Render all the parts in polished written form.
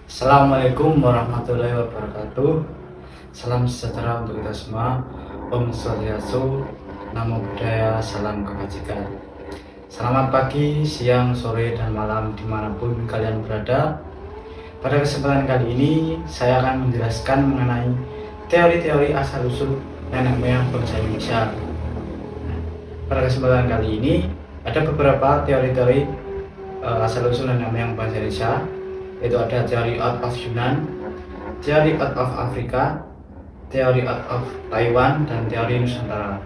Assalamualaikum warahmatullahi wabarakatuh. Salam sejahtera untuk kita semua. Om Swastiastu, Namo Buddhaya, salam kebajikan. Selamat pagi, siang, sore, dan malam dimanapun kalian berada. Pada kesempatan kali ini saya akan menjelaskan mengenai teori-teori asal-usul nenek moyang bangsa Indonesia. Pada kesempatan kali ini ada beberapa teori-teori asal-usul nenek moyang bangsa Indonesia, yaitu ada teori out of Yunan, teori out of Afrika, teori out of Taiwan, dan teori Nusantara.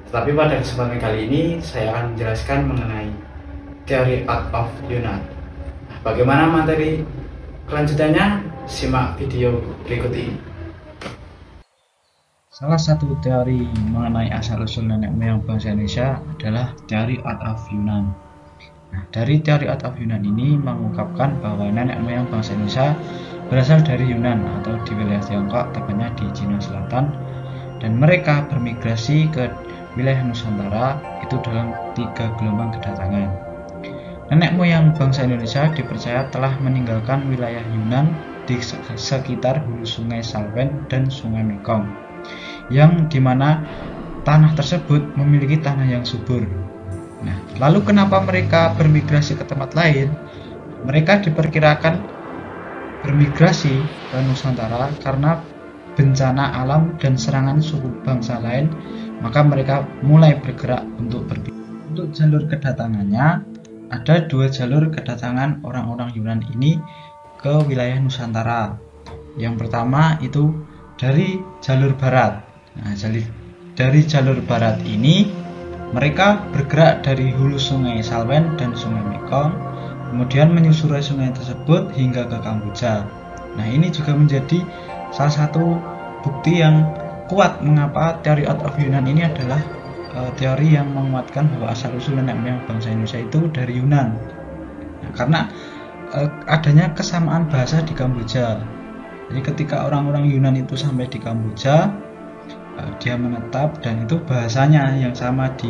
Tetapi pada kesempatan kali ini saya akan menjelaskan mengenai teori out of Yunan. Bagaimana materi kelanjutannya? Simak video berikut ini. Salah satu teori mengenai asal-usul nenek moyang bangsa Indonesia adalah teori out of Yunan. Nah, dari teori out of Yunan ini mengungkapkan bahwa nenek moyang bangsa Indonesia berasal dari Yunan atau di wilayah Tiongkok, tepatnya di Cina Selatan, dan mereka bermigrasi ke wilayah Nusantara itu dalam 3 gelombang kedatangan. Nenek moyang bangsa Indonesia dipercaya telah meninggalkan wilayah Yunan di sekitar hulu sungai Salwen dan sungai Mekong, yang dimana tanah tersebut memiliki tanah yang subur. Nah, lalu kenapa mereka bermigrasi ke tempat lain? Mereka diperkirakan bermigrasi ke Nusantara karena bencana alam dan serangan suku bangsa lain, maka mereka mulai bergerak untuk berpindah. Untuk jalur kedatangannya, ada 2 jalur kedatangan orang-orang Yunan ini ke wilayah Nusantara. Yang pertama itu dari jalur barat. Nah, dari jalur barat ini mereka bergerak dari hulu sungai Salwen dan sungai Mekong, kemudian menyusuri sungai tersebut hingga ke Kamboja. Nah, ini juga menjadi salah satu bukti yang kuat mengapa teori out of Yunan ini adalah teori yang menguatkan bahwa asal-usul nenek moyang bangsa Indonesia itu dari Yunan. Nah, karena adanya kesamaan bahasa di Kamboja. Jadi ketika orang-orang Yunan itu sampai di Kamboja, dia menetap, dan itu bahasanya yang sama di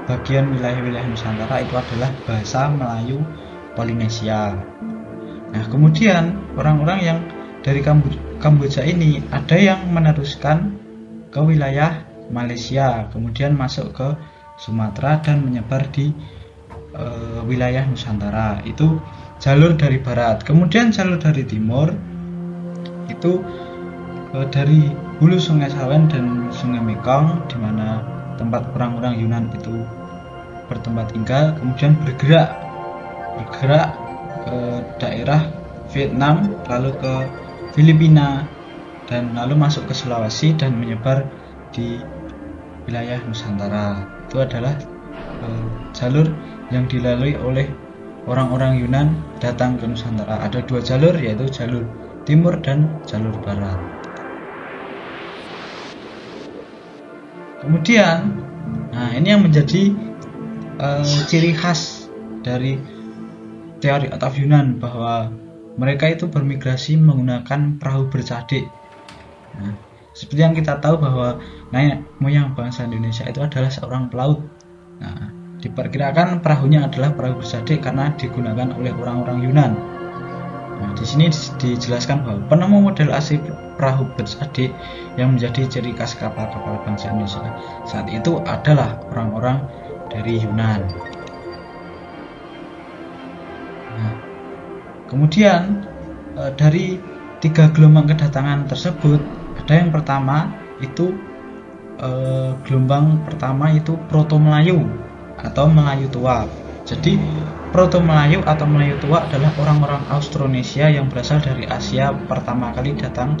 bagian wilayah-wilayah Nusantara itu adalah bahasa Melayu Polinesia. Nah, kemudian orang-orang yang dari Kamboja ini ada yang meneruskan ke wilayah Malaysia, kemudian masuk ke Sumatera dan menyebar di wilayah Nusantara. Itu jalur dari barat. Kemudian jalur dari timur itu dari hulu sungai Salwen dan sungai Mekong, di mana tempat orang-orang Yunan itu bertempat tinggal, kemudian bergerak ke daerah Vietnam, lalu ke Filipina, dan lalu masuk ke Sulawesi dan menyebar di wilayah Nusantara. Itu adalah jalur yang dilalui oleh orang-orang Yunan datang ke Nusantara. Ada 2 jalur, yaitu jalur timur dan jalur barat. Kemudian, nah ini yang menjadi ciri khas dari teori out of Yunan, bahwa mereka itu bermigrasi menggunakan perahu bercadik. Nah, seperti yang kita tahu bahwa nenek moyang bangsa Indonesia itu adalah seorang pelaut. Nah, diperkirakan perahunya adalah perahu bercadik karena digunakan oleh orang-orang Yunan. Nah, di sini dijelaskan bahwa penemu model asli perahu bercadik yang menjadi ciri khas kapal-kapal bangsa Indonesia saat itu adalah orang-orang dari Yunan. Nah, kemudian dari 3 gelombang kedatangan tersebut, ada yang pertama itu gelombang pertama itu Proto Melayu atau Melayu tua. Jadi Proto Melayu atau Melayu tua adalah orang-orang Austronesia yang berasal dari Asia, pertama kali datang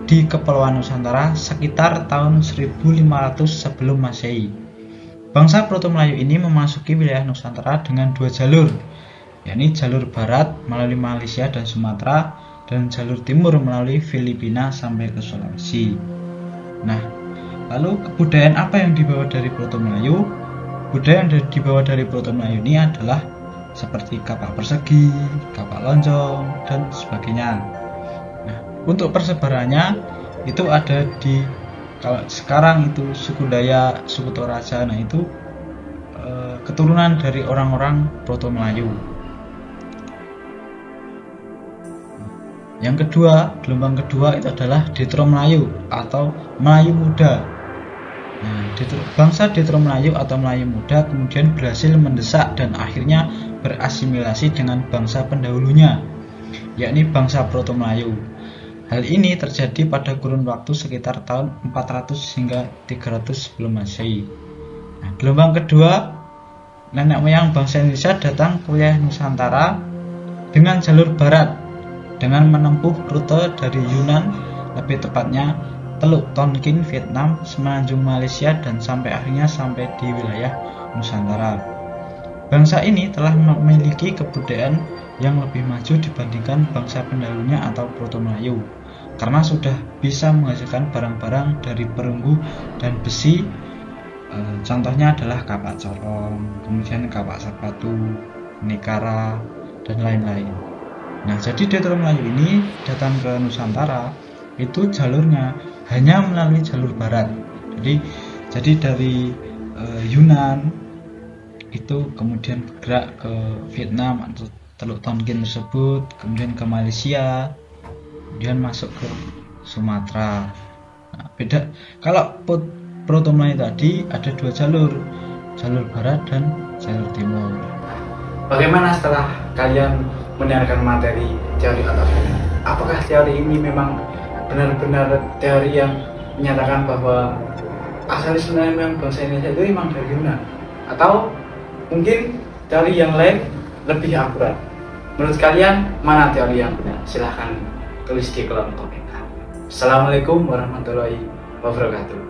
di Kepulauan Nusantara sekitar tahun 1500 sebelum Masehi. Bangsa Proto Melayu ini memasuki wilayah Nusantara dengan 2 jalur, yakni jalur barat melalui Malaysia dan Sumatera, dan jalur timur melalui Filipina sampai ke Sulawesi. Nah, lalu kebudayaan apa yang dibawa dari Proto Melayu? Budaya yang dibawa dari Proto Melayu ini adalah seperti kapak persegi, kapak lonjong, dan sebagainya. Nah, untuk persebarannya itu ada di, kalau sekarang itu suku Dayak, suku Toraja. Nah, itu keturunan dari orang-orang Proto Melayu. Yang kedua, gelombang kedua itu adalah Detro Melayu atau Melayu Muda. Nah, bangsa Detro Melayu atau Melayu Muda kemudian berhasil mendesak dan akhirnya berasimilasi dengan bangsa pendahulunya, yakni bangsa Proto Melayu. Hal ini terjadi pada kurun waktu sekitar tahun 400 hingga 300 sebelum Masehi. Nah, gelombang kedua, nenek moyang bangsa Indonesia datang ke wilayah Nusantara dengan jalur barat dengan menempuh rute dari Yunan, lebih tepatnya Teluk Tonkin Vietnam, Semenanjung Malaysia, dan akhirnya sampai di wilayah Nusantara. Bangsa ini telah memiliki kebudayaan yang lebih maju dibandingkan bangsa pendahulunya atau Proto Melayu, karena sudah bisa menghasilkan barang-barang dari perunggu dan besi. Contohnya adalah kapak corong, kemudian kapak sapatu, nikara, dan lain-lain. Nah, jadi Detro Melayu ini datang ke Nusantara itu jalurnya hanya melalui jalur barat. Jadi dari Yunan itu kemudian bergerak ke Vietnam atau Teluk Tonkin tersebut, kemudian ke Malaysia, kemudian masuk ke Sumatera. Nah, beda kalau Proto Melayu tadi ada dua jalur barat dan jalur timur. Bagaimana setelah kalian mendengarkan materi teori out of Yunan? Apakah teori ini memang benar-benar teori yang menyatakan bahwa asal usulnya bangsa Indonesia itu memang dari Yunan? Atau mungkin teori yang lain lebih akurat? Menurut kalian mana teori yang benar? Silahkan tulis di kolom komentar. Assalamualaikum warahmatullahi wabarakatuh.